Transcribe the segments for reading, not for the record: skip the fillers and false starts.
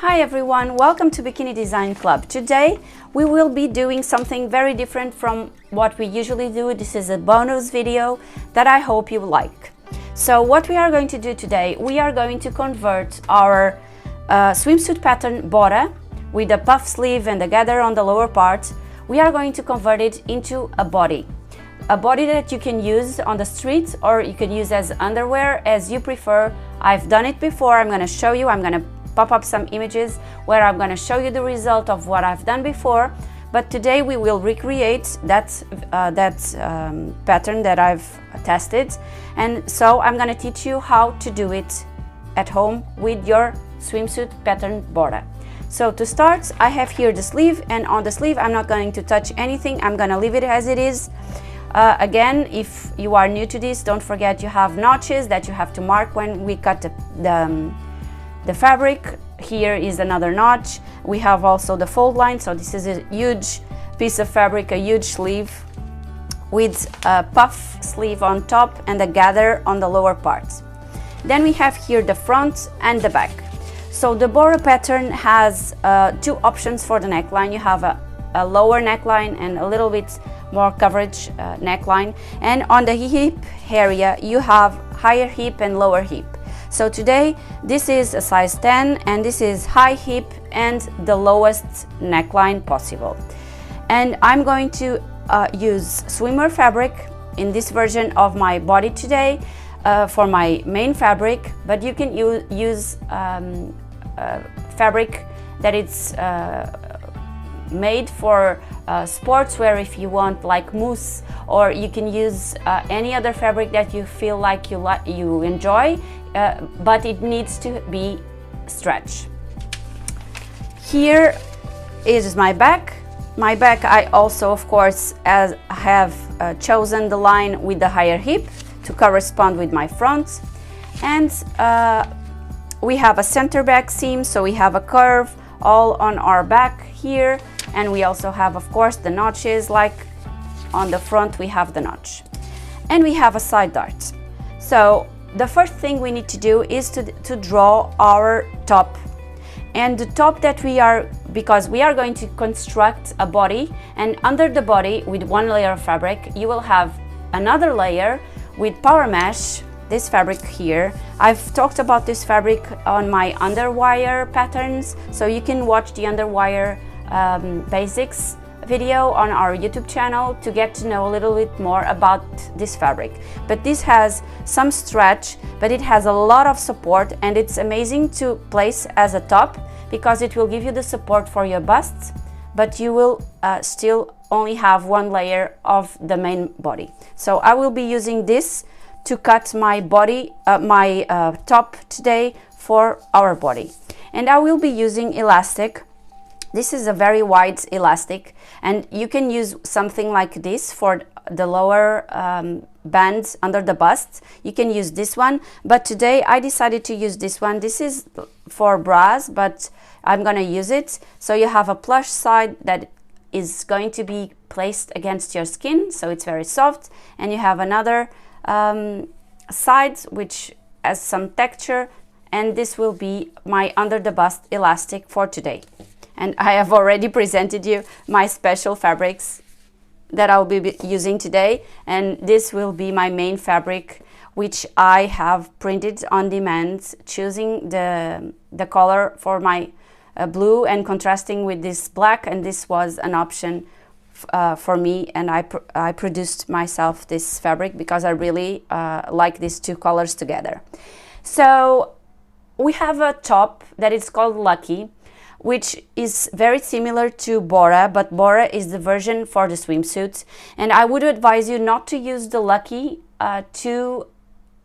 Hi everyone, welcome to Bikini Design Club. Today we will be doing something very different from what we usually do. This is a bonus video that I hope you like. So what we are going to do today, we are going to convert our swimsuit pattern Bora with a puff sleeve and a gather on the lower part. We are going to convert it into a body that you can use on the street or you can use as underwear as you prefer. I've done it before. I'm going to show you. I'm going to pop up some images where I'm going to show you the result of what I've done before, but today we will recreate that pattern that I've tested, and so I'm going to teach you how to do it at home with your swimsuit pattern Bora. So to start, I have here the sleeve, and on the sleeve I'm not going to touch anything. I'm going to leave it as it is. Again, if you are new to this, don't forget you have notches that you have to mark when we cut the fabric. Here is another notch. We have also the fold line, so this is a huge piece of fabric, a huge sleeve with a puff sleeve on top and a gather on the lower parts. Then we have here the front and the back. So the Bora pattern has two options for the neckline. You have a lower neckline and a little bit more coverage neckline, and on the hip area you have higher hip and lower hip. So today this is a size 10 and this is high hip and the lowest neckline possible. And I'm going to use swimmer fabric in this version of my body today for my main fabric, but you can use fabric that it's made for sportswear if you want, like mousse, or you can use any other fabric that you feel like you enjoy, but it needs to be stretch. Here is my back. My back, I also of course have chosen the line with the higher hip to correspond with my front, and we have a center back seam, so we have a curve all on our back here, and we also have of course the notches, like on the front we have the notch, and we have a side dart. So the first thing we need to do is to draw our top, and the top that because we are going to construct a body, and under the body with one layer of fabric you will have another layer with power mesh, this fabric here. I've talked about this fabric on my underwire patterns, so you can watch the underwire basics video on our YouTube channel to get to know a little bit more about this fabric. But this has some stretch, but it has a lot of support, and it's amazing to place as a top because it will give you the support for your busts, but you will still only have one layer of the main body. So I will be using this to cut my body, top today for our body, and I will be using elastic. This is a very wide elastic, and you can use something like this for the lower band under the bust. You can use this one, but today I decided to use this one. This is for bras, but I'm gonna use it. So you have a plush side that is going to be placed against your skin, so it's very soft, and you have another side which has some texture, and this will be my under the bust elastic for today. And I have already presented you my special fabrics that I'll be using today, and this will be my main fabric, which I have printed on demand, choosing the color for my blue and contrasting with this black, and this was an option for me, and I produced myself this fabric because I really like these two colors together. So we have a top that is called 𝗕cie, which is very similar to Bora, but Bora is the version for the swimsuit, and I would advise you not to use the 𝗕cie to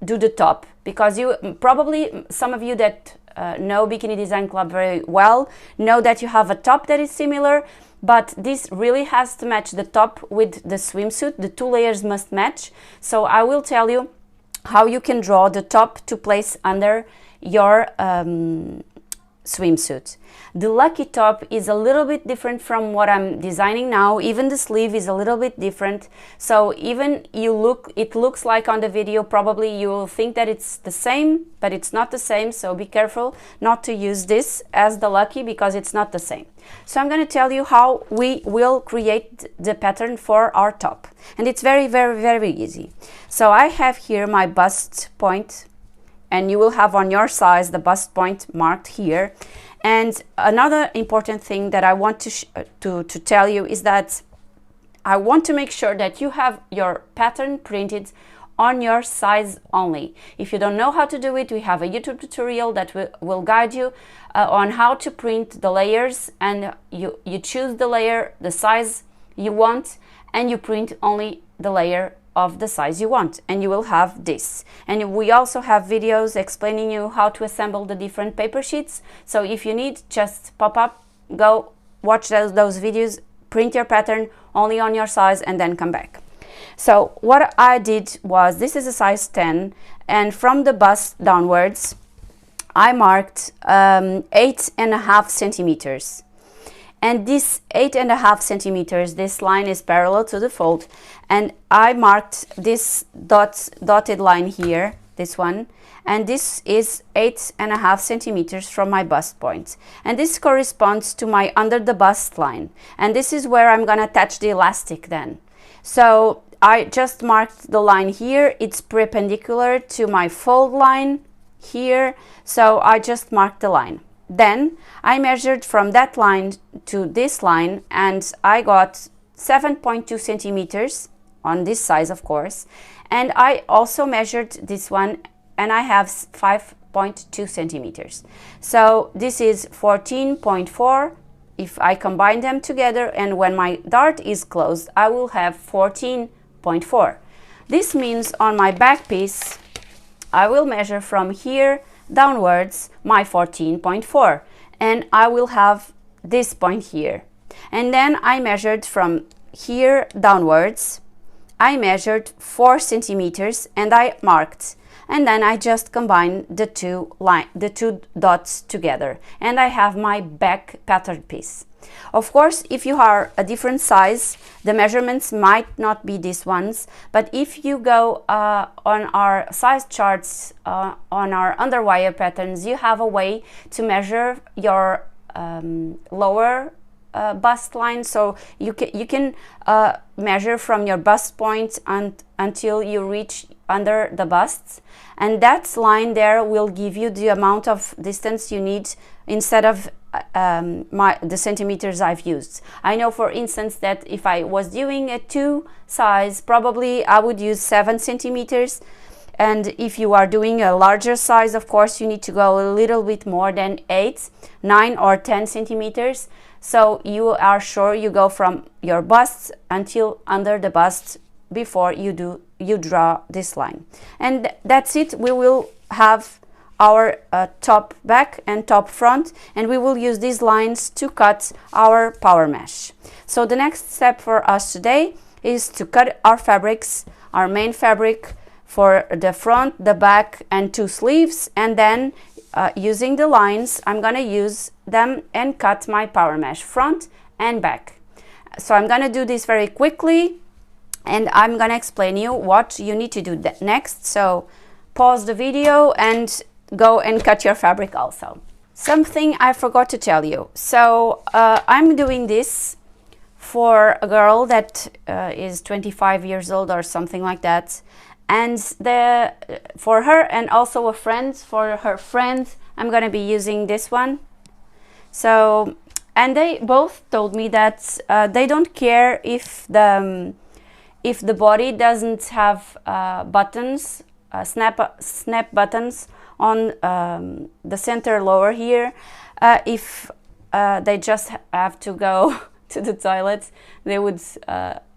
do the top, because you probably, some of you that know Bikini Design Club very well know that you have a top that is similar, but this really has to match the top with the swimsuit. The two layers must match. So I will tell you how you can draw the top to place under your swimsuit. The 𝗕cie top is a little bit different from what I'm designing now. Even the sleeve is a little bit different. So even it looks like on the video, probably you will think that it's the same, but it's not the same. So be careful not to use this as the 𝗕cie because it's not the same. So I'm going to tell you how we will create the pattern for our top. And it's very, very, very easy. So I have here my bust point, and you will have on your size the bust point marked here. And another important thing that I want to tell you is that I want to make sure that you have your pattern printed on your size only. If you don't know how to do it, we have a YouTube tutorial that will guide you on how to print the layers, and you choose the layer, the size you want, and you print only the layer of the size you want, and you will have this. And we also have videos explaining you how to assemble the different paper sheets. So if you need, just pop up, go watch those videos, print your pattern only on your size, and then come back. So what I did was, this is a size 10, and from the bust downwards I marked 8.5 centimeters. And this 8.5 centimeters, this line is parallel to the fold, and I marked this dotted line here, this one, and this is 8.5 centimeters from my bust point, and this corresponds to my under the bust line, and this is where I'm gonna attach the elastic then. So I just marked the line here, it's perpendicular to my fold line here, so I just marked the line. Then I measured from that line to this line, and I got 7.2 centimeters on this size, of course, and I also measured this one, and I have 5.2 centimeters. So this is 14.4 if I combine them together, and when my dart is closed I will have 14.4. This means on my back piece I will measure from here downwards my 14.4, and I will have this point here. And then I measured from here downwards, I measured 4 centimeters and I marked, and then I just combine the two dots together, and I have my back pattern piece. Of course, if you are a different size, the measurements might not be these ones, but if you go on our size charts on our underwire patterns, you have a way to measure your lower bust line. So you can measure from your bust point until you reach under the bust, and that line there will give you the amount of distance you need instead of the centimeters I've used. I know, for instance, that if I was doing a 2 size, probably I would use 7 centimeters, and if you are doing a larger size, of course you need to go a little bit more than 8, 9 or 10 centimeters. So you are sure you go from your bust until under the bust before you draw this line. And that's it. We will have our top back and top front, and we will use these lines to cut our power mesh. So the next step for us today is to cut our fabrics, our main fabric for the front, the back, and 2 sleeves, and then using the lines I'm gonna use them and cut my power mesh front and back. So I'm gonna do this very quickly, and I'm gonna explain you what you need to do next. So pause the video and go and cut your fabric also. Something I forgot to tell you. So I'm doing this for a girl that is 25 years old or something like that, and for her, and also a friend, for her friend, I'm gonna be using this one. So, and they both told me that they don't care if the body doesn't have buttons, snap buttons on the center lower here. If they just have to go to the toilet, they would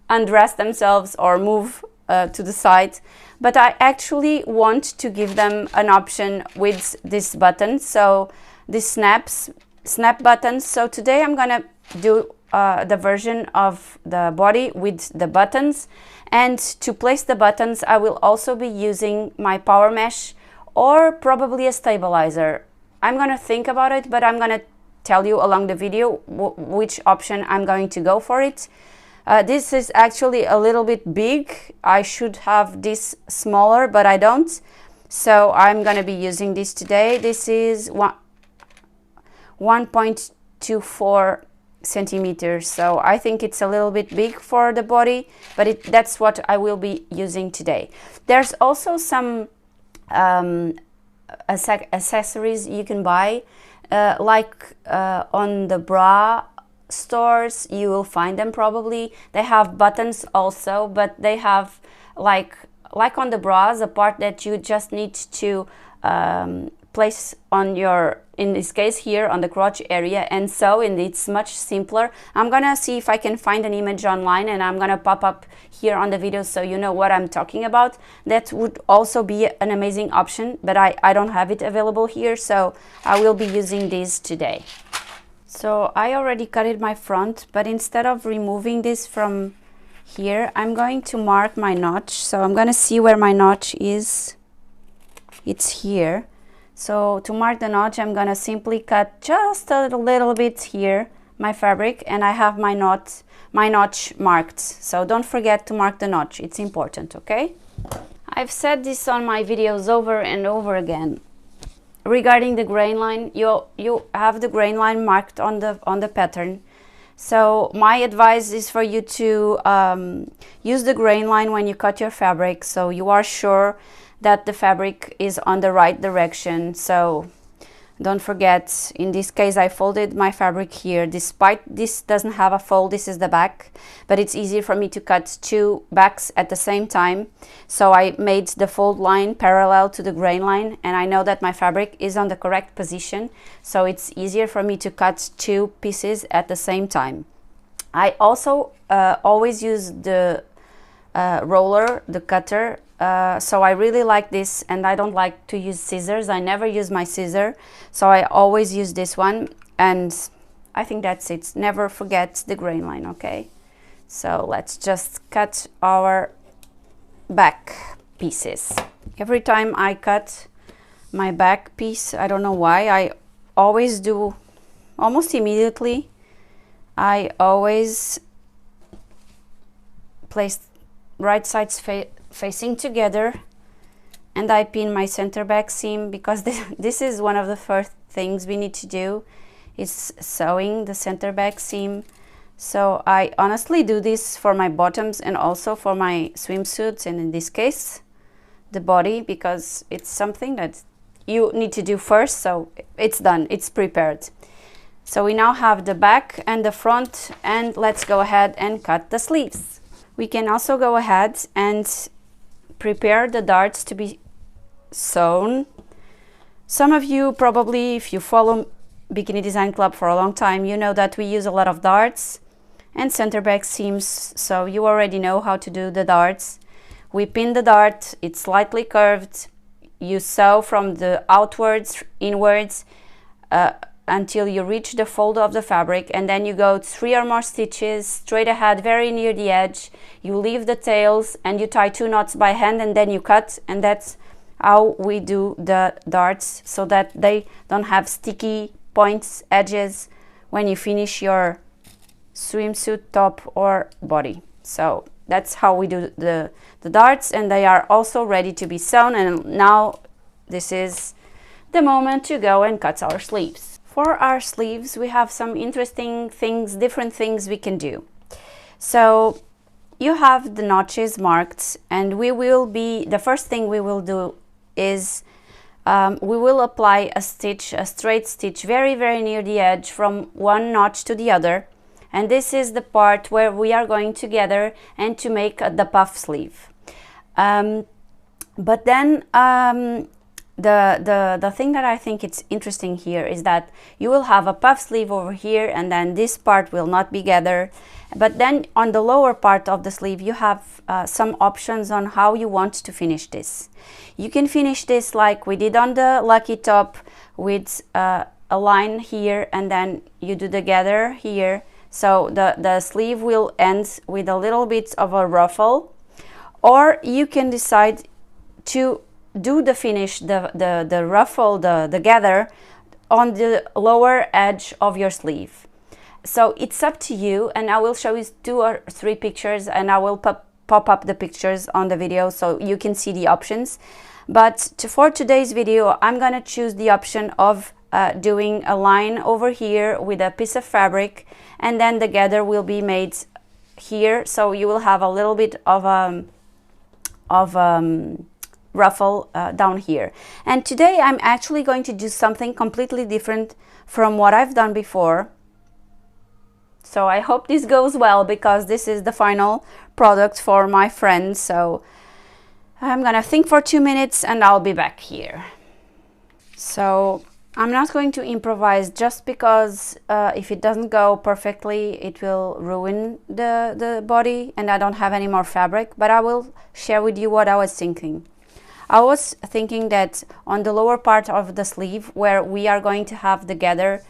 undress themselves or move to the side. But I actually want to give them an option with this button, so this snap buttons. So today I'm gonna do the version of the body with the buttons, and to place the buttons I will also be using my power mesh or probably a stabilizer. I'm gonna think about it, but I'm gonna tell you along the video which option I'm going to go for it. This is actually a little bit big. I should have this smaller, but I don't. So I'm gonna be using this today. This is 1.24 centimeters. So I think it's a little bit big for the body, but that's what I will be using today. There's also some accessories you can buy, like on the bra stores you will find them probably. They have buttons also, but they have like on the bras, a part that you just need to place on your, in this case here, on the crotch area, and sew, and it's much simpler. I'm gonna see if I can find an image online, and I'm gonna pop up here on the video so you know what I'm talking about. That would also be an amazing option, but I don't have it available here, so I will be using this today. So I already cutted my front, but instead of removing this from here, I'm going to mark my notch. So I'm gonna see where my notch is. It's here. So to mark the notch, I'm gonna simply cut just a little bit here, my fabric, and I have my notch marked. So don't forget to mark the notch, it's important, okay? I've said this on my videos over and over again. Regarding the grain line, you have the grain line marked on the pattern. So my advice is for you to use the grain line when you cut your fabric, so you are sure that the fabric is on the right direction. So don't forget, in this case I folded my fabric here. Despite this doesn't have a fold, this is the back, but it's easier for me to cut two backs at the same time. So I made the fold line parallel to the grain line, and I know that my fabric is on the correct position, so it's easier for me to cut two pieces at the same time. I also always use the roller, the cutter. So I really like this, and I don't like to use scissors. I never use my scissor, so I always use this one, and I think that's it. Never forget the grain line, okay? So let's just cut our back pieces. Every time I cut my back piece, I don't know why, I always do almost immediately. I always place right sides facing together, and I pin my center back seam, because this is one of the first things we need to do, is sewing the center back seam. So I honestly do this for my bottoms and also for my swimsuits, and in this case the body, because it's something that you need to do first, so it's done, it's prepared. So we now have the back and the front, and let's go ahead and cut the sleeves. We can also go ahead and prepare the darts to be sewn. Some of you probably, if you follow Bikini Design Club for a long time, you know that we use a lot of darts and center back seams, so you already know how to do the darts. We pin the dart, it's slightly curved, you sew from the outwards, inwards, until you reach the fold of the fabric, and then you go 3 or more stitches straight ahead, very near the edge. You leave the tails and you tie 2 knots by hand, and then you cut, and that's how we do the darts, so that they don't have sticky points, edges, when you finish your swimsuit top or body. So that's how we do the darts, and they are also ready to be sewn. And now this is the moment to go and cut our sleeves. For our sleeves, we have some interesting things, different things we can do. So you have the notches marked, and the first thing we will do is we will apply a stitch, a straight stitch, very, very near the edge from one notch to the other. And this is the part where we are going to gather and to make the puff sleeve. But then the thing that I think it's interesting here is that you will have a puff sleeve over here, and then this part will not be gathered. But then on the lower part of the sleeve you have some options on how you want to finish this. You can finish this like we did on the lucky top, with a line here, and then you do the gather here. So the sleeve will end with a little bit of a ruffle, or you can decide to do the finish, the ruffle, the gather on the lower edge of your sleeve. So it's up to you, and I will show you 2 or 3 pictures, and I will pop up the pictures on the video so you can see the options. But for today's video, I'm gonna choose the option of doing a line over here with a piece of fabric, and then the gather will be made here, so you will have a little bit of ruffle down here. And today I'm actually going to do something completely different from what I've done before. So I hope this goes well, because this is the final product for my friends. So I'm gonna think for 2 minutes and I'll be back here. So I'm not going to improvise, just because if it doesn't go perfectly, it will ruin the body and I don't have any more fabric. But I will share with you what I was thinking. I was thinking that on the lower part of the sleeve, where we are going to have the gather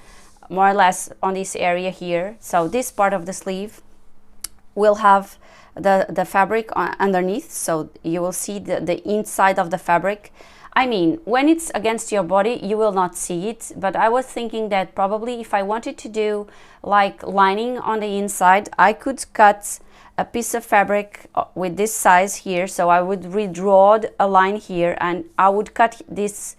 more or less on this area here, so this part of the sleeve will have the fabric underneath, so you will see the inside of the fabric. I mean, when it's against your body, you will not see it, but I was thinking that probably if I wanted to do like lining on the inside, I could cut a piece of fabric with this size here. So I would redraw a line here, and I would cut this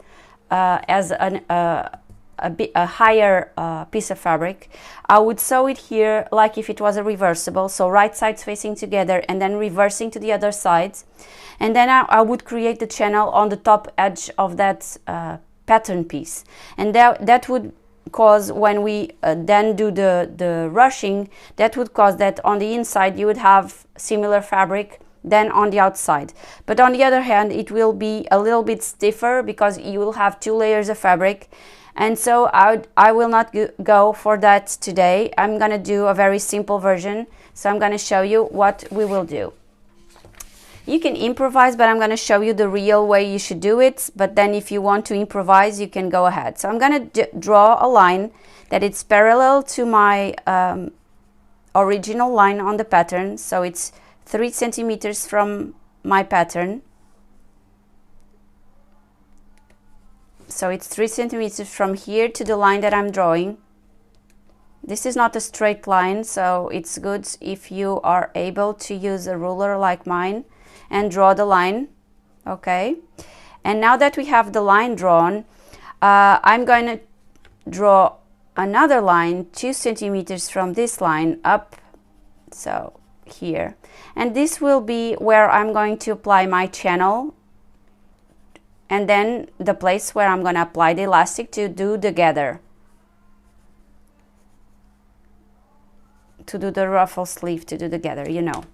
as a higher piece of fabric. I would sew it here like if it was a reversible, so right sides facing together and then reversing to the other sides. And then I would create the channel on the top edge of that pattern piece. And that would cause, when we then do the rushing, that would cause that on the inside you would have similar fabric than on the outside. But on the other hand, it will be a little bit stiffer because you will have 2 layers of fabric. And so I will not go for that today. I'm gonna do a very simple version. So I'm gonna show you what we will do. You can improvise, but I'm gonna show you the real way you should do it. But then if you want to improvise, you can go ahead. So I'm gonna draw a line that it's parallel to my original line on the pattern. So it's 3 centimeters from my pattern. So it's 3 centimeters from here to the line that I'm drawing. This is not a straight line, so it's good if you are able to use a ruler like mine and draw the line. Okay, and now that we have the line drawn, I'm going to draw another line 2 centimeters from this line up, so here, and this will be where I'm going to apply my channel, and then the place where I'm going to apply the elastic to do the gather, to do the ruffle sleeve, to do the gather, you know.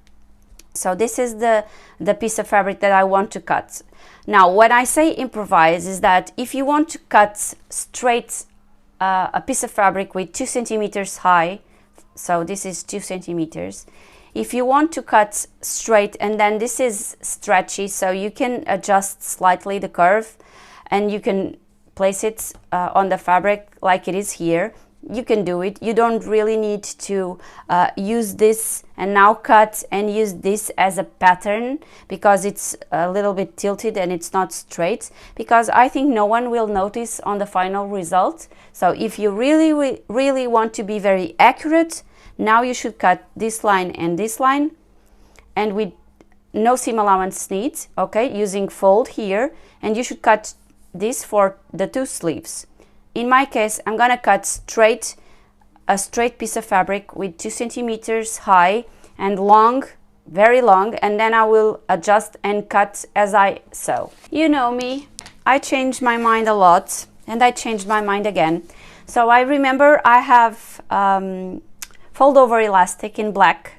So this is the piece of fabric that I want to cut. Now, when I say improvise, is that if you want to cut straight a piece of fabric with 2 centimeters high, so this is 2 centimeters. If you want to cut straight, and then this is stretchy, so you can adjust slightly the curve and you can place it on the fabric like it is here. You can do it. You don't really need to use this and now cut and use this as a pattern, because it's a little bit tilted and it's not straight, because I think no one will notice on the final result. So if you really want to be very accurate, now you should cut this line and this line, and with no seam allowance needs, okay, using fold here, and you should cut this for the 2 sleeves. In my case, I'm gonna cut a straight piece of fabric with 2 centimeters high and long, very long, and then I will adjust and cut as I sew. You know me, I changed my mind a lot, and I changed my mind again. So I remember I have fold over elastic in black,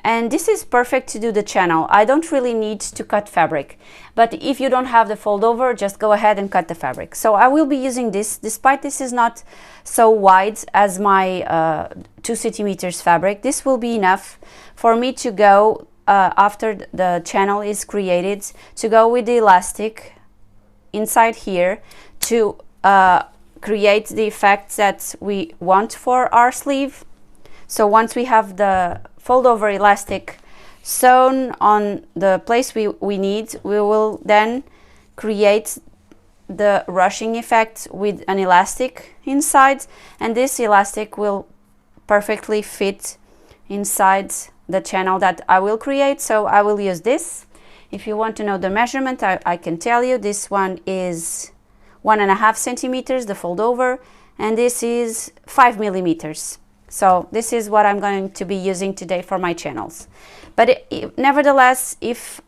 and this is perfect to do the channel. I don't really need to cut fabric, but if you don't have the fold over, just go ahead and cut the fabric. So I will be using this, despite this is not so wide as my 2 centimeters fabric. This will be enough for me to go after the channel is created, to go with the elastic inside here to create the effect that we want for our sleeve. So once we have the fold over elastic sewn on the place we need, we will then create the ruching effect with an elastic inside, and this elastic will perfectly fit inside the channel that I will create, so I will use this. If you want to know the measurement, I can tell you. This one is 1.5 centimeters, the fold over, and this is 5 millimeters. So this is what I'm going to be using today for my channels. But nevertheless, if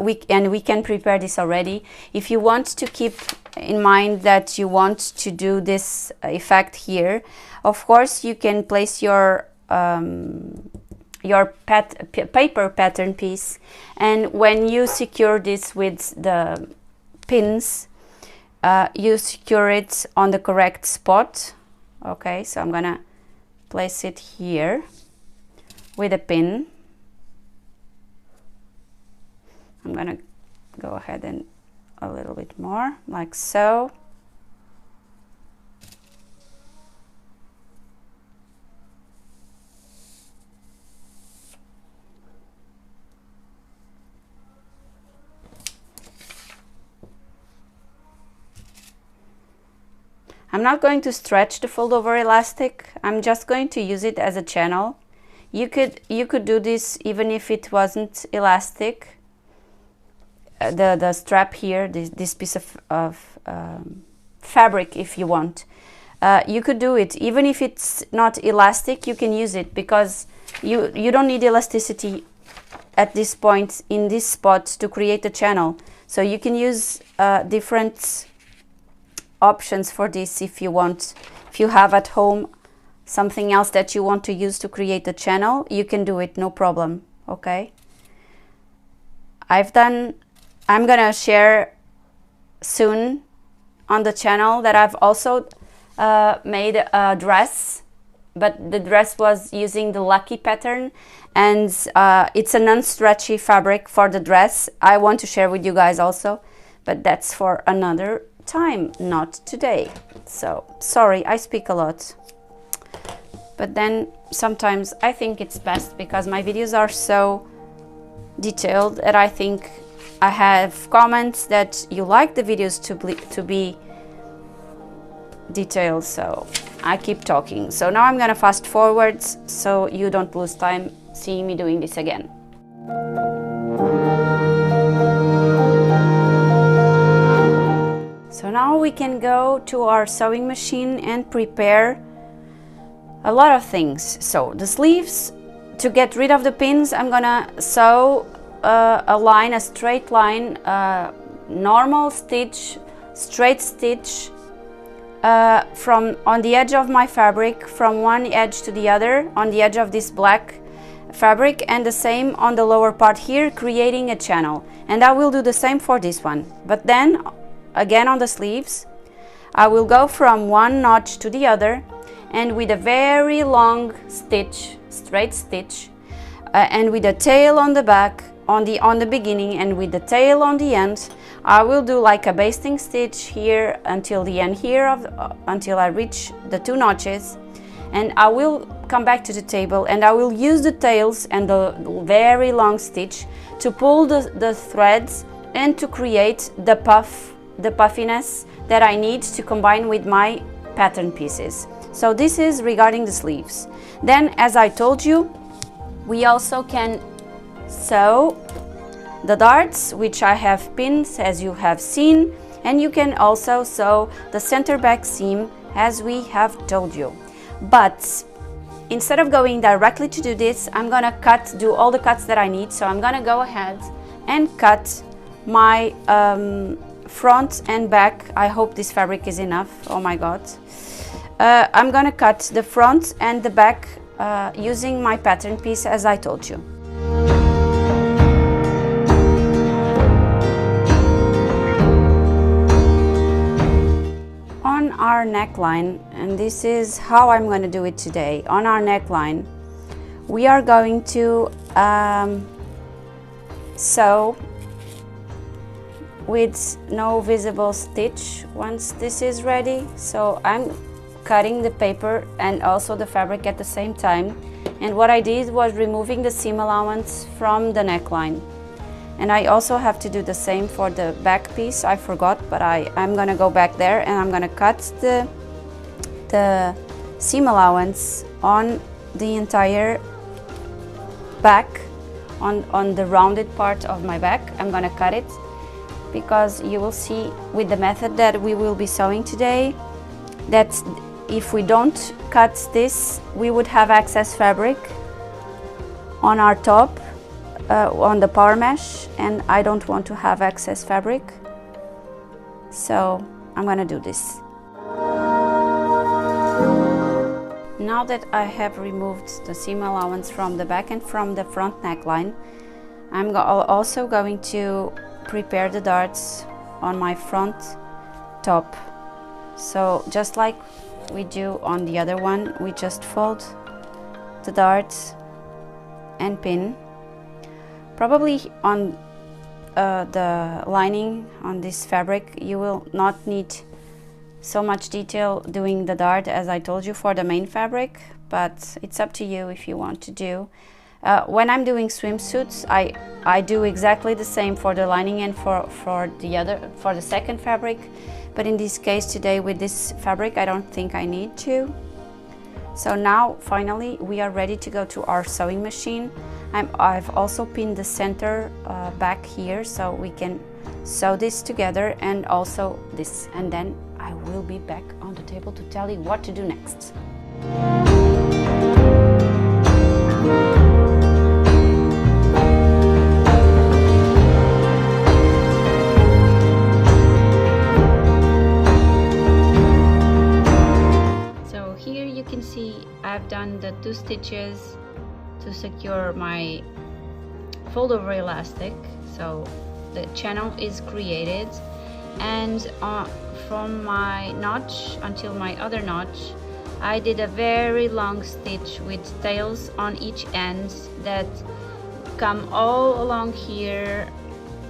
we can prepare this already. If you want to keep in mind that you want to do this effect here, of course you can place your paper pattern piece, and when you secure this with the pins, you secure it on the correct spot. Okay, so I'm gonna place it here with a pin. I'm gonna go ahead and a little bit more, like so. I'm not going to stretch the fold over elastic. I'm just going to use it as a channel. You could do this even if it wasn't elastic. The strap here, this piece of fabric, if you want, you could do it even if it's not elastic. You can use it because you don't need elasticity at this point in this spot to create a channel. So you can use different options for this if you want. If you have at home something else that you want to use to create a channel, you can do it, no problem. Okay, I'm gonna share soon on the channel that I've also made a dress, but the dress was using the 𝗕cie pattern, and it's a non-stretchy fabric for the dress. I want to share with you guys also, but that's for another time, not today. So sorry, I speak a lot, but then sometimes I think it's best because my videos are so detailed that I think I have comments that you like the videos to be detailed, so I keep talking. So now I'm gonna fast forward so you don't lose time seeing me doing this again. So now we can go to our sewing machine and prepare a lot of things. So the sleeves, to get rid of the pins, I'm gonna sew a straight line, normal stitch, straight stitch from on the edge of my fabric, from one edge to the other on the edge of this black fabric, and the same on the lower part here, creating a channel. And I will do the same for this one, but then again on the sleeves I will go from one notch to the other, and with a very long stitch, straight stitch, and with a tail on the back, on the beginning, and with the tail on the end, I will do like a basting stitch here until the end here until I reach the 2 notches, and I will come back to the table and I will use the tails and the very long stitch to pull the threads and to create the puffiness that I need to combine with my pattern pieces. So this is regarding the sleeves. Then, as I told you, we also can sew the darts, which I have pinned as you have seen, and you can also sew the center back seam as we have told you. But instead of going directly to do this, I'm gonna do all the cuts that I need. So I'm gonna go ahead and cut my front and back. I hope this fabric is enough. Oh my god. I'm gonna cut the front and the back using my pattern piece as I told you. On our neckline, and this is how I'm going to do it today. On our neckline, we are going to sew with no visible stitch once this is ready. So I'm cutting the paper and also the fabric at the same time, and what I did was removing the seam allowance from the neckline, And I also have to do the same for the back piece. I forgot, but I'm gonna go back there and I'm gonna cut the seam allowance on the entire back, on the rounded part of my back. I'm gonna cut it because you will see with the method that we will be sewing today that if we don't cut this, we would have excess fabric on our top, on the power mesh, and I don't want to have excess fabric, so I'm gonna do this. Now that I have removed the seam allowance from the back and from the front neckline, I'm also going to prepare the darts on my front top. So just like we do on the other one, we just fold the darts and pin. Probably on the lining on this fabric you will not need so much detail doing the dart as I told you for the main fabric, but it's up to you if you want to do. When I'm doing swimsuits, I do exactly the same for the lining and for the second fabric, but in this case today with this fabric I don't think I need to. So now finally we are ready to go to our sewing machine. I've also pinned the center back here so we can sew this together, and also this, and then I will be back on the table to tell you what to do next. So here you can see I've done the 2 stitches to secure my fold over elastic, so the channel is created, and from my notch until my other notch I did a very long stitch with tails on each end that come all along here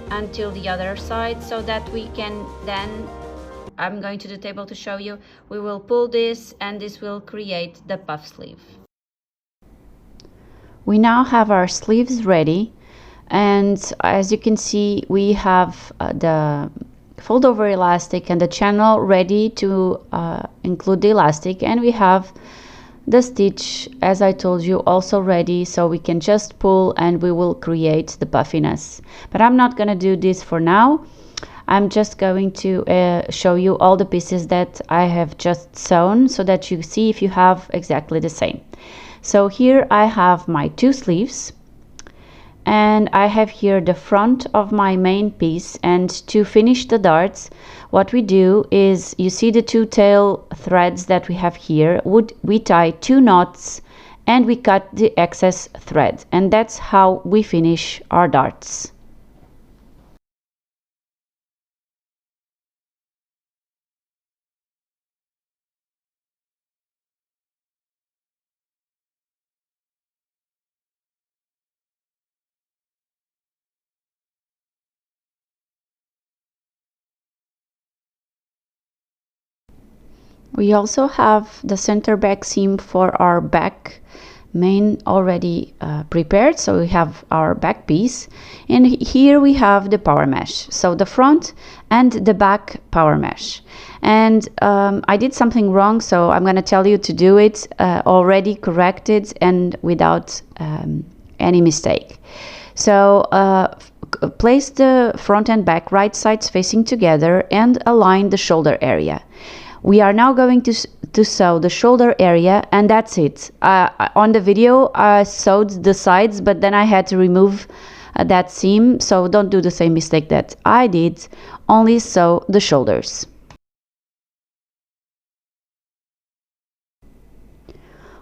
until the other side, so that we can then, I'm going to the table to show you, we will pull this and this will create the puff sleeve. We now have our sleeves ready, and as you can see we have the fold over elastic and the channel ready to include the elastic, and we have the stitch, as I told you, also ready, so we can just pull and we will create the puffiness. But I'm not going to do this for now. I'm just going to show you all the pieces that I have just sewn so that you see if you have exactly the same. So here I have my 2 sleeves, and I have here the front of my main piece, and to finish the darts what we do is, you see the 2 tail threads that we have here, we tie 2 knots and we cut the excess thread, and that's how we finish our darts. We also have the center back seam for our back main already prepared, so we have our back piece, and here we have the power mesh, so the front and the back power mesh. And I did something wrong, so I'm going to tell you to do it already corrected and without any mistake. So place the front and back right sides facing together and align the shoulder area. We are now going to sew the shoulder area, and that's it. On the video I sewed the sides, but then I had to remove that seam, so don't do the same mistake that I did, only sew the shoulders.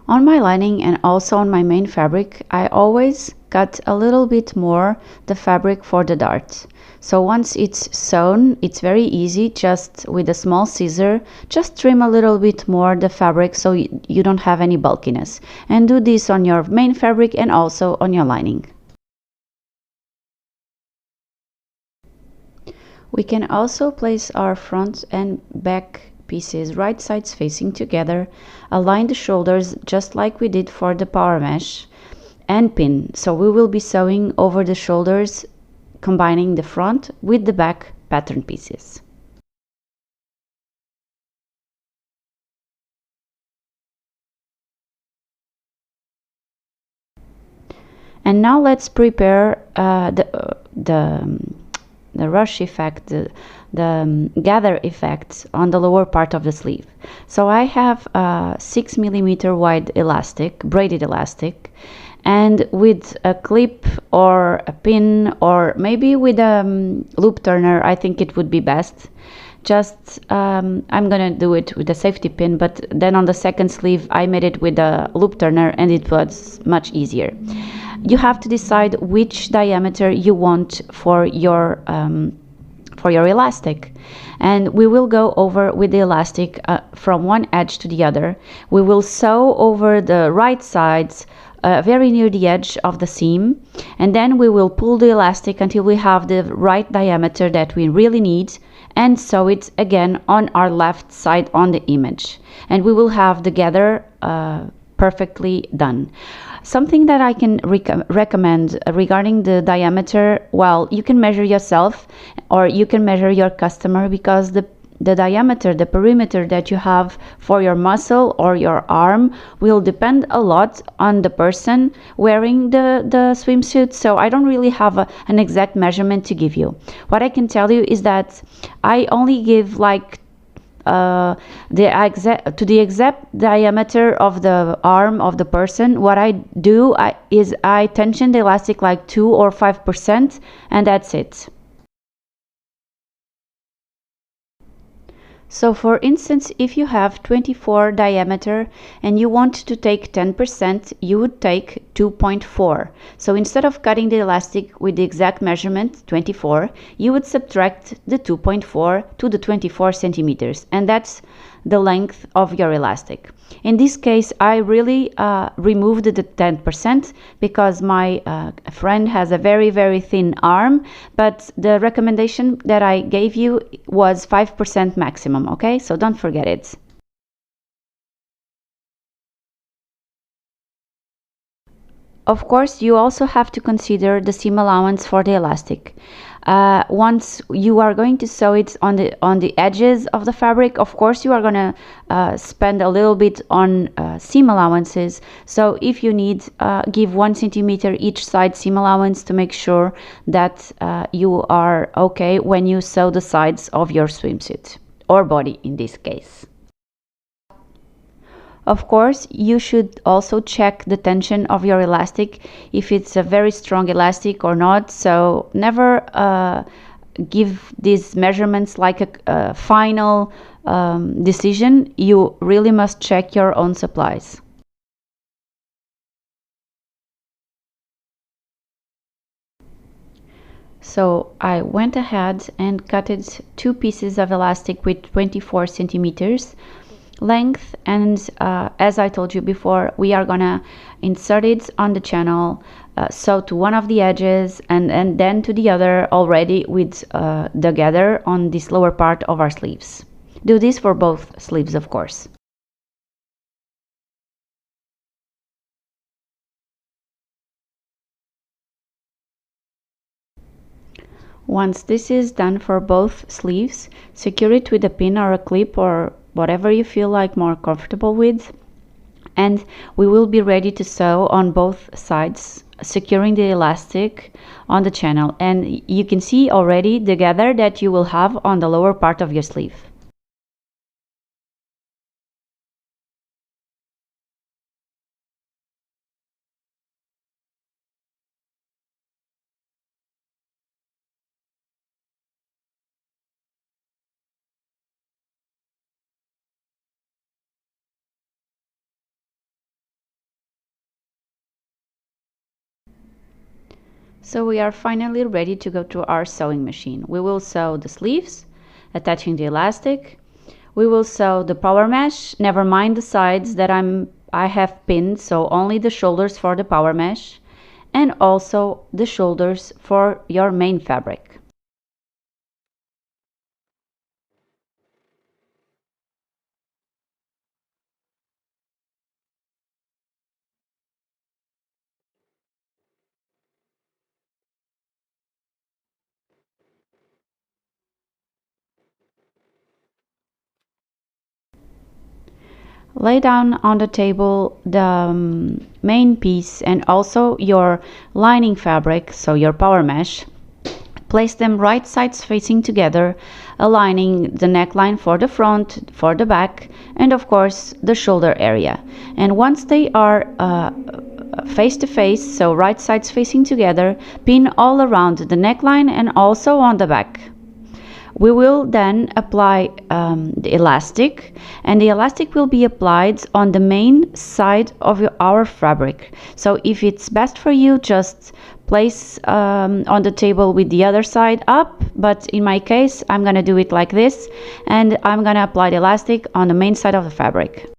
On my lining and also on my main fabric, I always cut a little bit more the fabric for the dart. So once it's sewn, it's very easy, just with a small scissor, just trim a little bit more the fabric so you don't have any bulkiness. And do this on your main fabric and also on your lining. We can also place our front and back pieces right sides facing together, align the shoulders just like we did for the power mesh, and pin. So we will be sewing over the shoulders combining the front with the back pattern pieces. And now let's prepare the rush effect, the gather effect on the lower part of the sleeve. So I have a 6mm wide elastic, braided elastic, and with a clip or a pin, or maybe with a loop turner, I think it would be best. Just I'm gonna do it with a safety pin, but then on the second sleeve I made it with a loop turner and it was much easier. You have to decide which diameter you want for your elastic, and we will go over with the elastic from one edge to the other. We will sew over the right sides very near the edge of the seam, and then we will pull the elastic until we have the right diameter that we really need, and sew it again on our left side on the image, and we will have the gather perfectly done. Something that I can recommend regarding the diameter, well, you can measure yourself or you can measure your customer, because the diameter, the perimeter that you have for your muscle or your arm will depend a lot on the person wearing the swimsuit. So I don't really have an exact measurement to give you. What I can tell you is that I only give like to the exact diameter of the arm of the person. What I do is I tension the elastic like 2 or 5%, and that's it. So for instance, if you have 24 diameter and you want to take 10%, you would take 2.4. So instead of cutting the elastic with the exact measurement, 24, you would subtract the 2.4 to the 24 centimeters, and that's the length of your elastic. In this case, I really removed the 10% because my friend has a very, very thin arm, but the recommendation that I gave you was 5% maximum, okay? So don't forget it. Of course, you also have to consider the seam allowance for the elastic. Once you are going to sew it on the edges of the fabric, of course you are going to spend a little bit on seam allowances. So if you need, give 1 centimeter each side seam allowance to make sure that you are okay when you sew the sides of your swimsuit or body in this case. Of course, you should also check the tension of your elastic, if it's a very strong elastic or not. So never give these measurements like a final decision. You really must check your own supplies. So I went ahead and cutted 2 pieces of elastic with 24 centimeters length, and as I told you before, we are gonna insert it on the channel, sew to one of the edges and then to the other already with the gather on this lower part of our sleeves. Do this for both sleeves, of course. Once this is done for both sleeves, secure it with a pin or a clip or whatever you feel like more comfortable with, and we will be ready to sew on both sides, securing the elastic on the channel. And you can see already the gather that you will have on the lower part of your sleeve. So we are finally ready to go to our sewing machine. We will sew the sleeves, attaching the elastic. We will sew the power mesh, never mind the sides that I have pinned, so only the shoulders for the power mesh, and also the shoulders for your main fabric. Lay down on the table the main piece and also your lining fabric, so your power mesh. Place them right sides facing together, aligning the neckline for the front, for the back, and of course the shoulder area. And once they are face to face, so right sides facing together, pin all around the neckline and also on the back. We will then apply the elastic, and the elastic will be applied on the main side of our fabric. So if it's best for you, just place on the table with the other side up, but in my case I'm gonna do it like this, and I'm gonna apply the elastic on the main side of the fabric.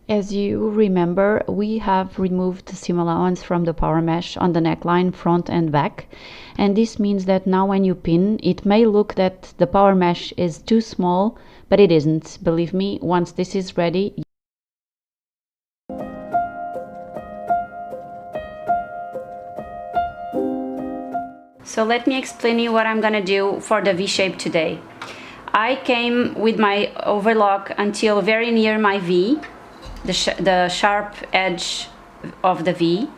As you remember, we have removed the seam allowance from the power mesh on the neckline front and back, and this means that now when you pin, it may look that the power mesh is too small, but it isn't. Believe me, once this is ready. So let me explain you what I'm gonna do for the V shape today. I came with my overlock until very near my V, the sharp edge of the V,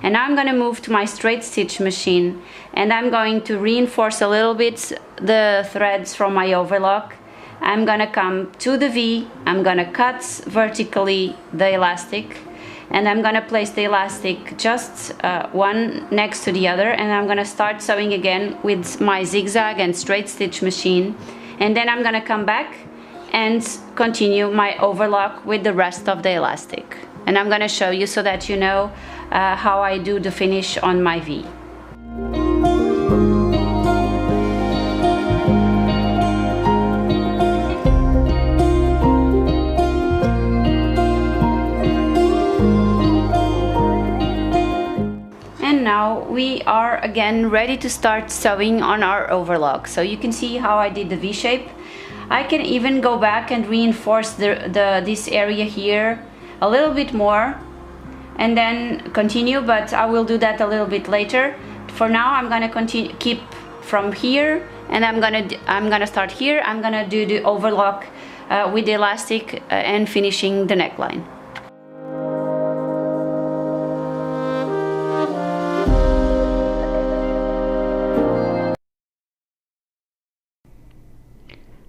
and I'm going to move to my straight stitch machine, and I'm going to reinforce a little bit the threads from my overlock. I'm going to come to the V, I'm going to cut vertically the elastic, and I'm going to place the elastic just one next to the other, and I'm going to start sewing again with my zigzag and straight stitch machine, and then I'm going to come back and continue my overlock with the rest of the elastic. And I'm going to show you so that you know how I do the finish on my V. And now we are again ready to start sewing on our overlock. So you can see how I did the V shape. I can even go back and reinforce this area here a little bit more and then continue, but I will do that a little bit later. For now I'm gonna continue, keep from here, and I'm gonna start here. I'm gonna do the overlock with the elastic and finishing the neckline.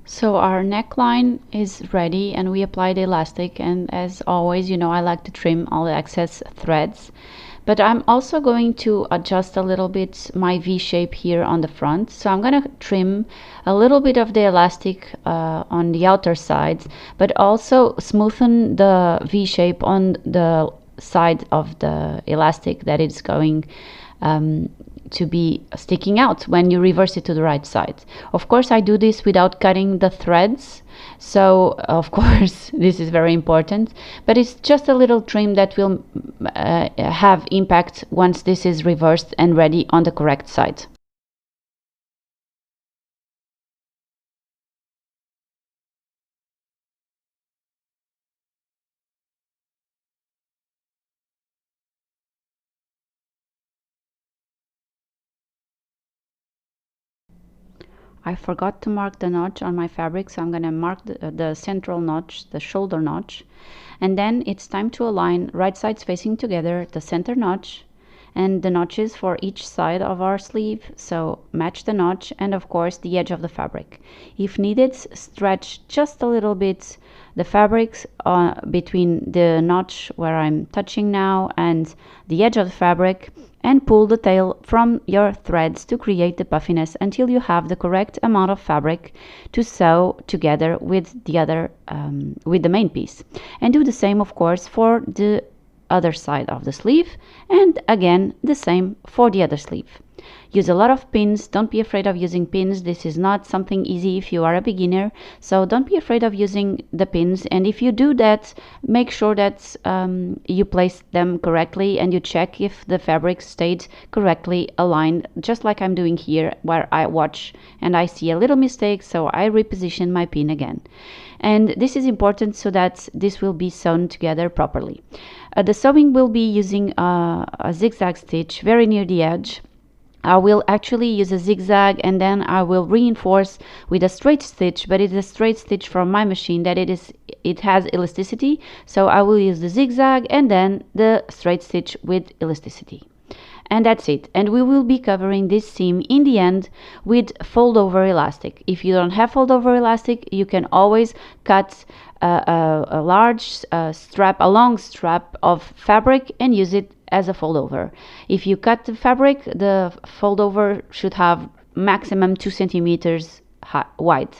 So our neckline is ready and we apply the elastic, and as always, you know, I like to trim all the excess threads, but I'm also going to adjust a little bit my V shape here on the front. So I'm going to trim a little bit of the elastic on the outer sides, but also smoothen the V shape on the side of the elastic that is going to be sticking out when you reverse it to the right side. Of course, I do this without cutting the threads, so of course this is very important, but it's just a little trim that will have impact once this is reversed and ready on the correct side. I forgot to mark the notch on my fabric, so I'm going to mark the central notch, the shoulder notch, and then it's time to align right sides facing together, the center notch and the notches for each side of our sleeve. So match the notch and of course the edge of the fabric. If needed, stretch just a little bit the fabrics between the notch where I'm touching now and the edge of the fabric, and pull the tail from your threads to create the puffiness until you have the correct amount of fabric to sew together with the other with the main piece. And do the same, of course, for the other side of the sleeve, and again the same for the other sleeve. Use a lot of pins. Don't be afraid of using pins. This is not something easy if you are a beginner, so don't be afraid of using the pins. And if you do that, make sure that you place them correctly and you check if the fabric stayed correctly aligned, just like I'm doing here, where I watch and I see a little mistake, so I reposition my pin again. And this is important so that this will be sewn together properly. The sewing will be using a zigzag stitch very near the edge, I will actually use a zigzag, and then I will reinforce with a straight stitch, but it's a straight stitch from my machine that it has elasticity, so I will use the zigzag and then the straight stitch with elasticity. And that's it. And we will be covering this seam in the end with fold over elastic. If you don't have fold over elastic, you can always cut a large strap, a long strap of fabric, and use it as a fold over. If you cut the fabric, the fold over should have maximum 2 centimeters wide.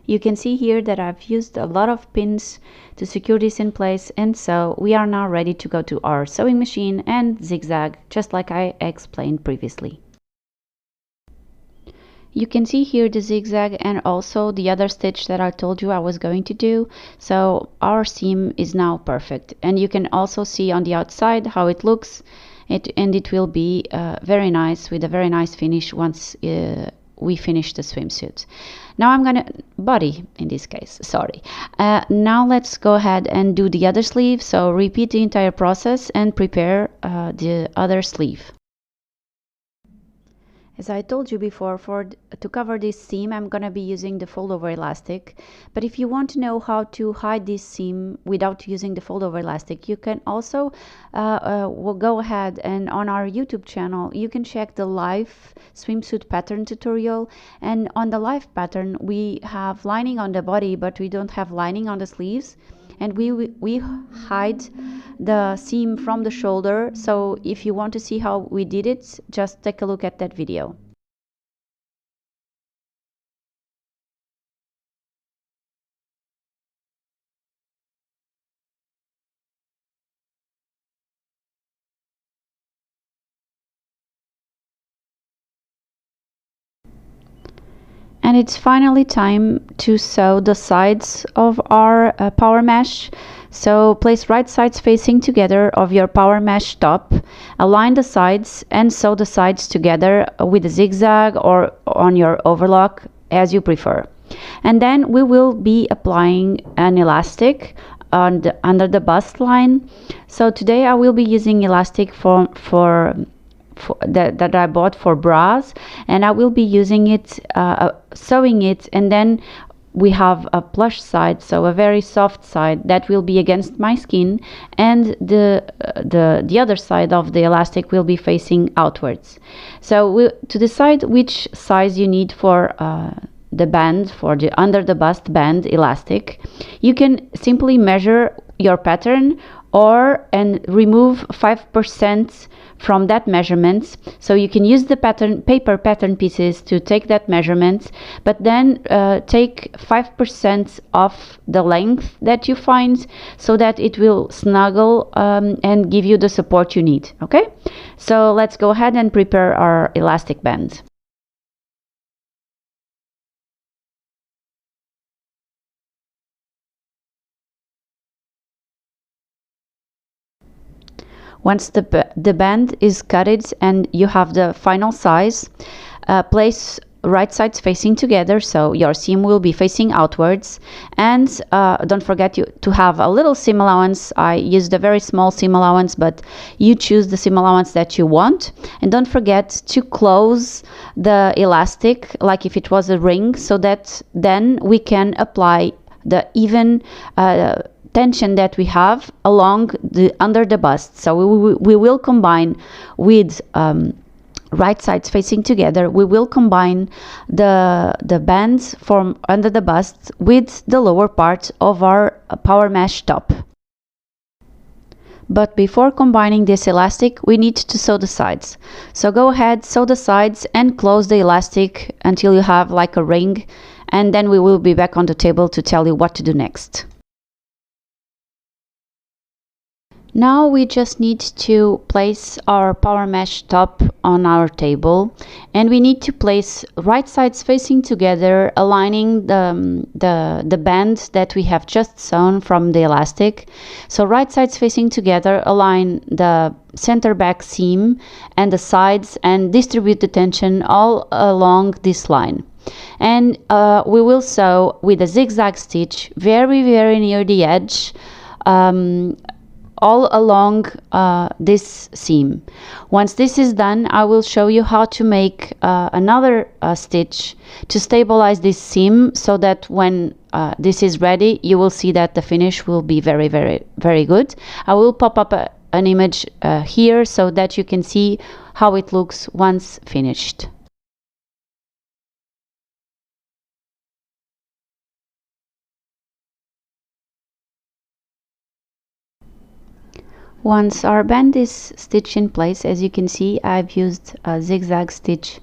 You can see here that I've used a lot of pins to secure this in place, and so we are now ready to go to our sewing machine and zigzag, just like I explained previously. You can see here the zigzag and also the other stitch that I told you I was going to do. So our seam is now perfect, and you can also see on the outside how it looks. It will be very nice, with a very nice finish once we finish the swimsuit. Now I'm gonna body in this case, sorry. Now let's go ahead and do the other sleeve. So repeat the entire process and prepare the other sleeve. As I told you before, to cover this seam, I'm going to be using the fold over elastic. But if you want to know how to hide this seam without using the fold over elastic, you can also go ahead and on our YouTube channel, you can check the live swimsuit pattern tutorial. And on the live pattern, we have lining on the body, but we don't have lining on the sleeves. And we hide the seam from the shoulder. So if you want to see how we did it, just take a look at that video. And it's finally time to sew the sides of our power mesh. So place right sides facing together of your power mesh top, align the sides and sew the sides together with a zigzag or on your overlock as you prefer. And then we will be applying an elastic under the bust line. So today I will be using elastic that I bought for bras, and I will be using it, sewing it, and then we have a plush side, so a very soft side that will be against my skin, and the other side of the elastic will be facing outwards. So to decide which size you need for the band, for the under the bust band elastic, you can simply measure your pattern and remove 5% from that measurement. So you can use the paper pattern pieces to take that measurement, but then take 5% of the length that you find, so that it will snuggle and give you the support you need. Okay, so let's go ahead and prepare our elastic band. Once the band is cutted and you have the final size, place right sides facing together, so your seam will be facing outwards. And don't forget to have a little seam allowance. I used a very small seam allowance, but you choose the seam allowance that you want. And don't forget to close the elastic like if it was a ring, so that then we can apply the even tension that we have along under the bust. So we will combine with right sides facing together. We will combine the bands from under the bust with the lower part of our power mesh top. But before combining this elastic, we need to sew the sides. So go ahead, sew the sides and close the elastic until you have like a ring, and then we will be back on the table to tell you what to do next. Now we just need to place our power mesh top on our table, and we need to place right sides facing together, aligning the band that we have just sewn from the elastic. So right sides facing together, align the center back seam and the sides, and distribute the tension all along this line. And we will sew with a zigzag stitch very near the edge, all along this seam. Once this is done, I will show you how to make another stitch to stabilize this seam, so that when this is ready, you will see that the finish will be very good. I will pop up an image here so that you can see how it looks once finished. Once our band is stitched in place, as you can see, I've used a zigzag stitch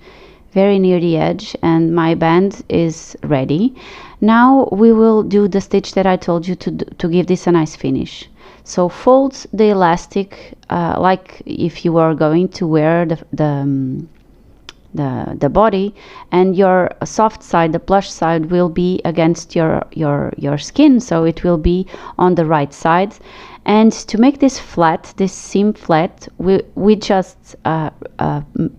very near the edge and my band is ready. Now we will do the stitch that I told you to give this a nice finish. So fold the elastic like if you were going to wear the body, and your soft side, the plush side, will be against your skin, so it will be on the right side. And to make this flat, this seam flat, we just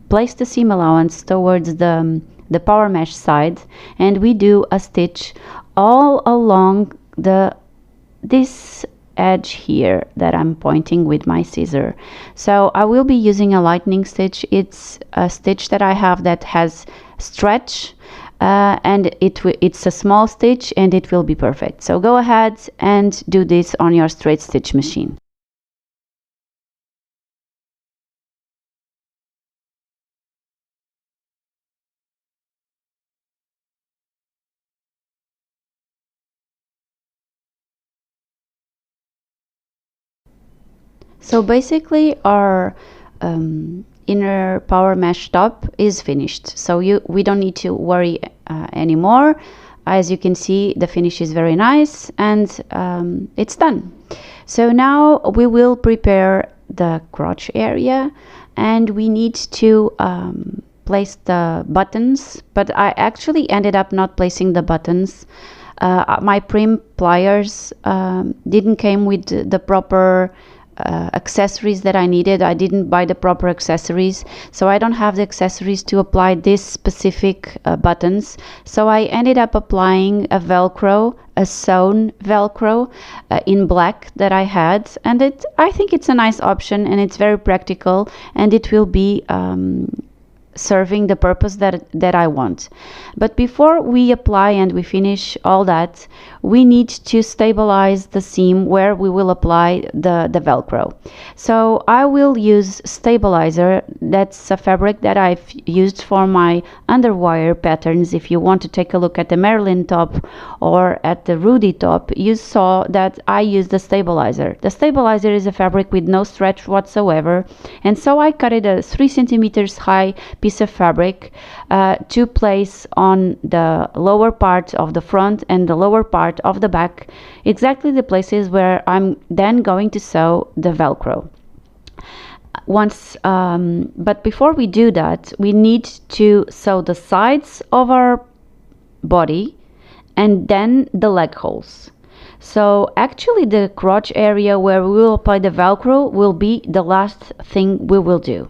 place the seam allowance towards the power mesh side, and we do a stitch all along this edge here that I'm pointing with my scissor. So I will be using a lightning stitch. It's a stitch that I have that has stretch, and it's a small stitch and it will be perfect. So go ahead and do this on your straight stitch machine. So basically our inner power mesh top is finished, so we don't need to worry anymore. As you can see, the finish is very nice, and it's done. So now we will prepare the crotch area, and we need to place the buttons, but I actually ended up not placing the buttons. My prim pliers didn't come with the proper accessories that I needed. I didn't buy the proper accessories, so I don't have the accessories to apply this specific buttons. So I ended up applying a velcro, a sewn velcro in black that I had, and I think it's a nice option, and it's very practical, and it will be serving the purpose that I want. But before we apply and we finish all that, we need to stabilize the seam where we will apply the velcro. So I will use stabilizer. That's a fabric that I've used for my underwire patterns. If you want to take a look at the Marilyn top or at the Rudy top, you saw that I used the stabilizer. The stabilizer is a fabric with no stretch whatsoever, and so I cut it a 3 centimeters high piece of fabric to place on the lower part of the front and the lower part of the back, exactly the places where I'm then going to sew the velcro. But before we do that, we need to sew the sides of our body and then the leg holes. So actually the crotch area where we will apply the Velcro will be the last thing we will do.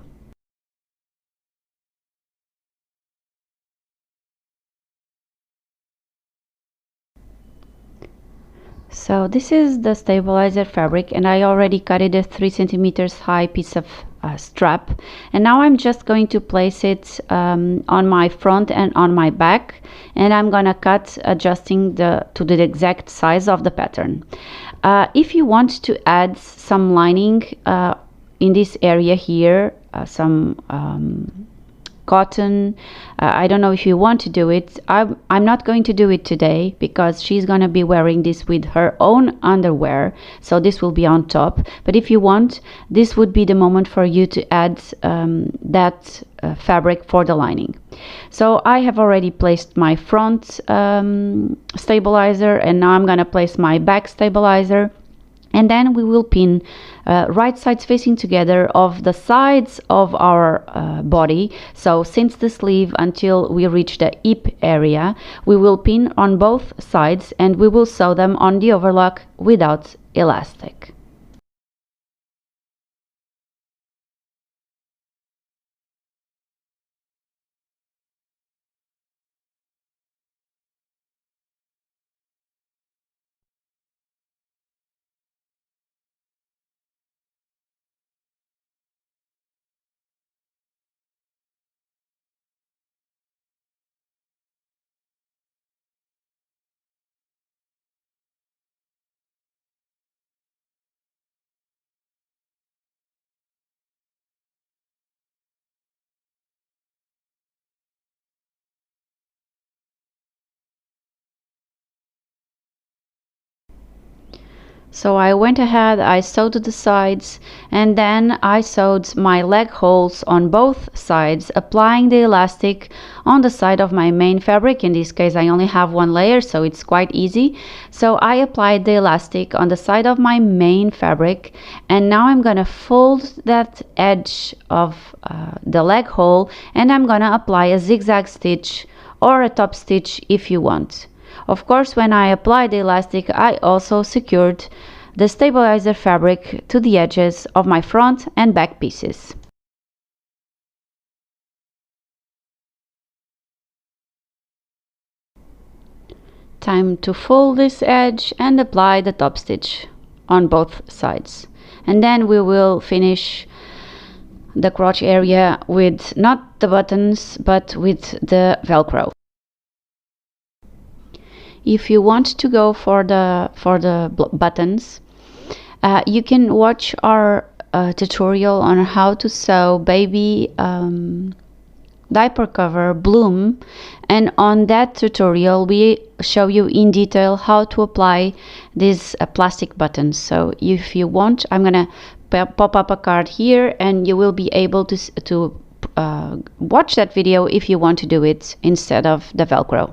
So this is the stabilizer fabric, and I already cut it a 3 centimeters high piece of strap, and now I'm just going to place it on my front and on my back, and I'm gonna cut adjusting to the exact size of the pattern. If you want to add some lining in this area here, some cotton, I don't know if you want to do it. I'm not going to do it today because she's gonna be wearing this with her own underwear, so this will be on top. But if you want, this would be the moment for you to add that fabric for the lining. So I have already placed my front stabilizer, and now I'm gonna place my back stabilizer. And then we will pin right sides facing together of the sides of our body. So since the sleeve until we reach the hip area, we will pin on both sides, and we will sew them on the overlock without elastic. So I went ahead, I sewed the sides, and then I sewed my leg holes on both sides, applying the elastic on the side of my main fabric. In this case I only have one layer, so it's quite easy. So I applied the elastic on the side of my main fabric, and now I'm gonna fold that edge of the leg hole, and I'm gonna apply a zigzag stitch or a top stitch if you want. Of course, when I applied the elastic, I also secured the stabilizer fabric to the edges of my front and back pieces. Time to fold this edge and apply the top stitch on both sides. And then we will finish the crotch area with not the buttons, but with the Velcro. If you want to go for the buttons, you can watch our tutorial on how to sew baby diaper cover Bloom, and on that tutorial we show you in detail how to apply these plastic buttons. So if you want, I'm gonna pop up a card here, and you will be able to watch that video if you want to do it instead of the Velcro.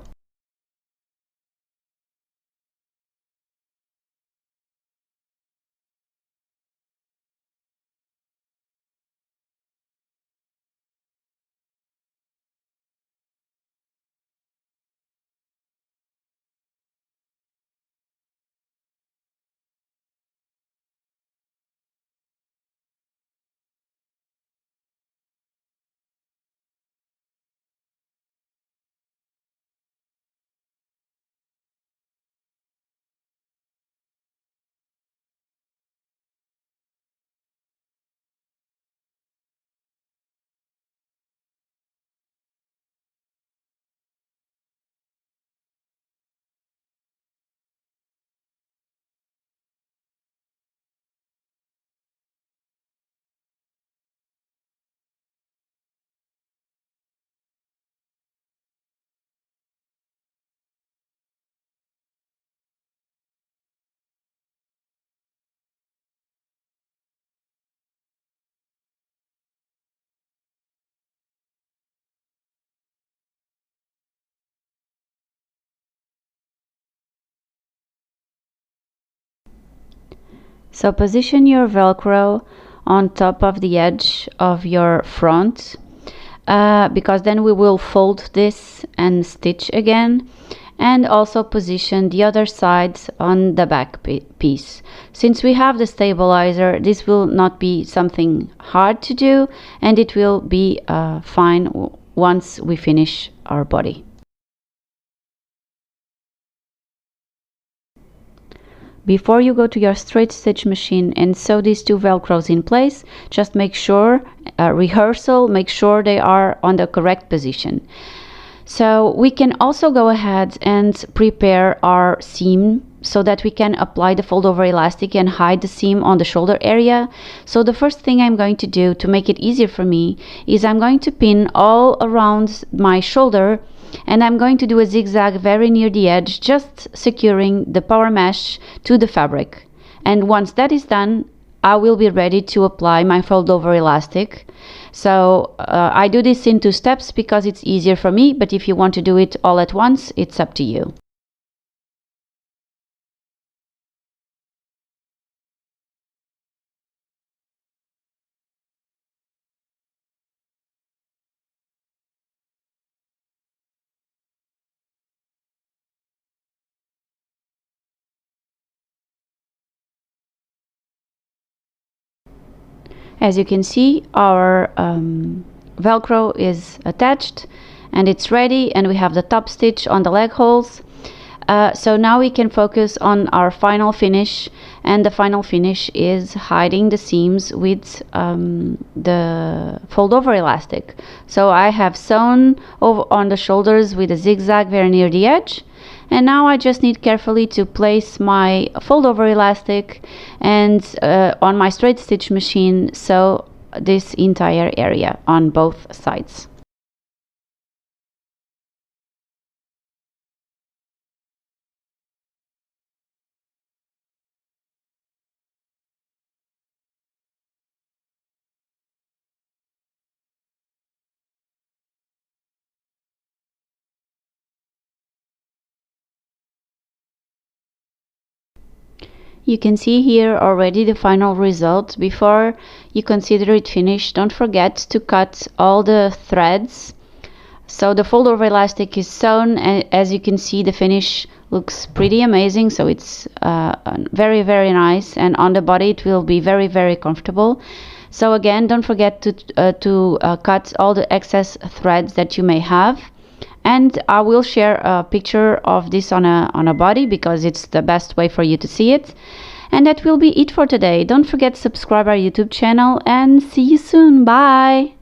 So position your Velcro on top of the edge of your front, because then we will fold this and stitch again. and also position the other side on the back piece. Since we have the stabilizer, this will not be something hard to do, and it will be fine once we finish our body. Before you go to your straight stitch machine and sew these two velcros in place, just make sure, make sure they are on the correct position. So we can also go ahead and prepare our seam so that we can apply the fold over elastic and hide the seam on the shoulder area. So the first thing I'm going to do to make it easier for me is I'm going to pin all around my shoulder, and I'm going to do a zigzag very near the edge, just securing the power mesh to the fabric. And once that is done, I will be ready to apply my fold over elastic. So I do this in 2 steps because it's easier for me, but if you want to do it all at once, it's up to you. As you can see, our Velcro is attached and it's ready, and we have the top stitch on the leg holes. So now we can focus on our final finish, and the final finish is hiding the seams with the fold over elastic. So I have sewn over on the shoulders with a zigzag very near the edge, and now I just need carefully to place my fold over elastic and on my straight stitch machine, sew this entire area on both sides. You can see here already the final result. Before you consider it finished, don't forget to cut all the threads. So the fold over elastic is sewn, and as you can see, the finish looks pretty amazing. So it's very, very nice, and on the body it will be very, very comfortable. So again, don't forget to cut all the excess threads that you may have. And I will share a picture of this on a body because it's the best way for you to see it. And that will be it for today. Don't forget to subscribe our YouTube channel, and see you soon. Bye!